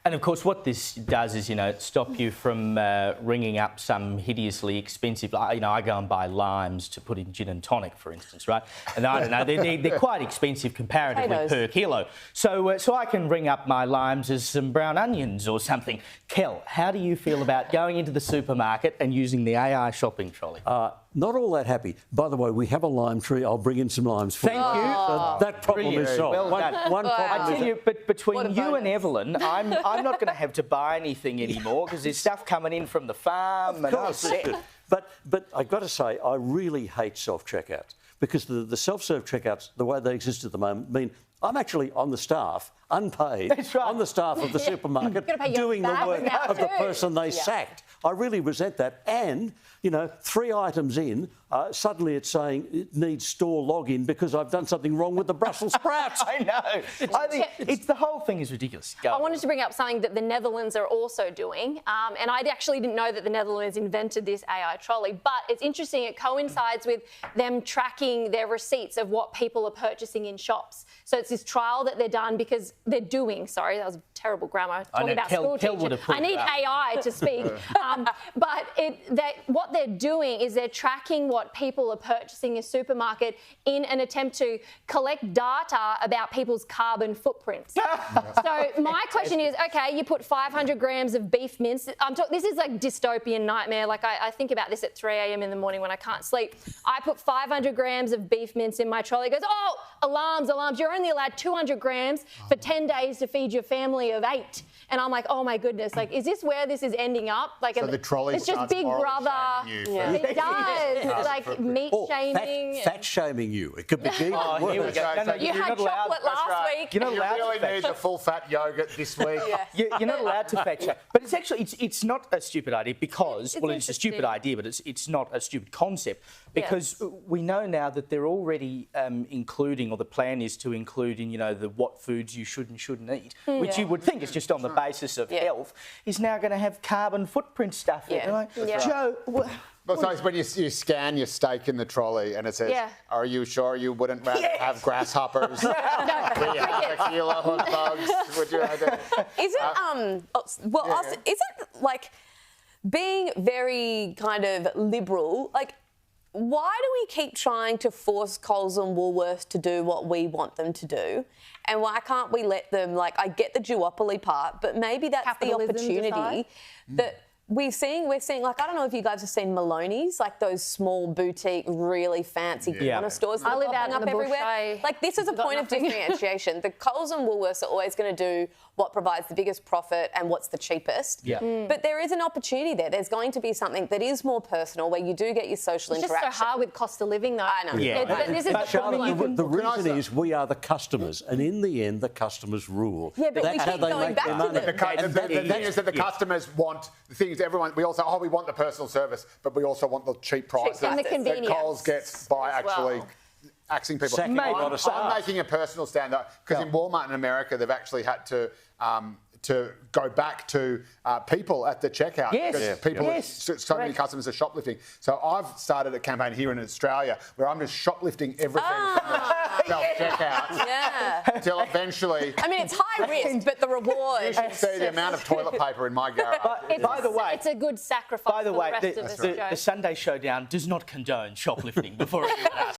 And of course, what this does is, stop you from ringing up some hideously expensive. I go and buy limes to put in gin and tonic, for instance, right? And I don't know, they're quite expensive comparatively per kilo. So I can ring up my limes as some brown onions or something. Kel, how do you feel about going into the supermarket and using the AI shopping trolley? Not all that happy. By the way, we have a lime tree. I'll bring in some limes for you. Thank you. That problem is solved. Well done. One problem I tell you, but between you and Evelyn, I'm not going to have to buy anything anymore because there's stuff coming in from the farm. Of course. But I've got to say, I really hate self-checkouts because the self-serve checkouts, the way they exist at the moment, mean I'm actually on the staff, unpaid, on the staff of the supermarket, doing the work of the person they sacked. I really resent that. And, 3 items in, suddenly it's saying it needs store login because I've done something wrong with the Brussels sprouts. I know. I think the whole thing is ridiculous. I wanted to bring up something that the Netherlands are also doing. And I actually didn't know that the Netherlands invented this AI trolley. But it's interesting. It coincides with them tracking their receipts of what people are purchasing in shops. So it's this trial that they're done because they're doing, sorry, that was terrible grammar, talking about school teachers. I need AI to speak. But what they're doing is they're tracking what people are purchasing in a supermarket in an attempt to collect data about people's carbon footprints. So my question is, okay, you put 500 grams of beef mince. This is like dystopian nightmare. Like I think about this at 3 a.m. in the morning when I can't sleep. I put 500 grams of beef mince in my trolley. It goes, oh, alarms. You're only allowed 200 grams for 10 days to feed your family of 8. And I'm like, oh my goodness, like, is this where this is ending up? Like, so the trolley it's just Big Brother. It does. Like meat shaming. Fat shaming you. It could be even worse. Here we go. No, you had chocolate last week. You're not allowed really need the full fat yogurt this week. You're not allowed to fat shame. But it's actually, it's not a stupid idea because, it's a stupid idea, but it's not a stupid concept because we know now that they're already including, or the plan is to include in, the what foods you should and shouldn't eat, which you would think is just on the basis of health, is now going to have carbon footprint stuff. Joe... But so when you scan your steak in the trolley and it says, are you sure you wouldn't rather have grasshoppers? Do you have a kilo of bugs? Would you rather... Isn't like being very kind of liberal, like, why do we keep trying to force Coles and Woolworths to do what we want them to do? And why can't we let them, like, I get the duopoly part, but maybe that's capitalism, the opportunity that we're seeing, like, I don't know if you guys have seen Maloney's, like those small boutique, really fancy corner stores that are popping up everywhere. Like, this is a point of differentiation. The Coles and Woolworths are always going to do what provides the biggest profit and what's the cheapest. But there is an opportunity there. There's going to be something that is more personal, where you do get your social interaction. It's just so hard with cost of living, though. I know. This is the problem. The reason is we are the customers, and in the end, the customers rule. Yeah, but that's we keep going back to them. The thing is that the customers want the things. Everyone, we also we want the personal service, but we also want the cheap prices and the convenience that Coles gets by actually axing people. I'm making a personal stand because in Walmart in America, they've actually had to go back to people at the checkout. So many customers are shoplifting. So I've started a campaign here in Australia where I'm just shoplifting everything from the self-checkout until eventually... I mean, it's high risk, but the reward... You should see the amount of toilet paper in my garage. By the way... It's a good sacrifice for the rest of us, the Sunday Showdown does not condone shoplifting before anyone else.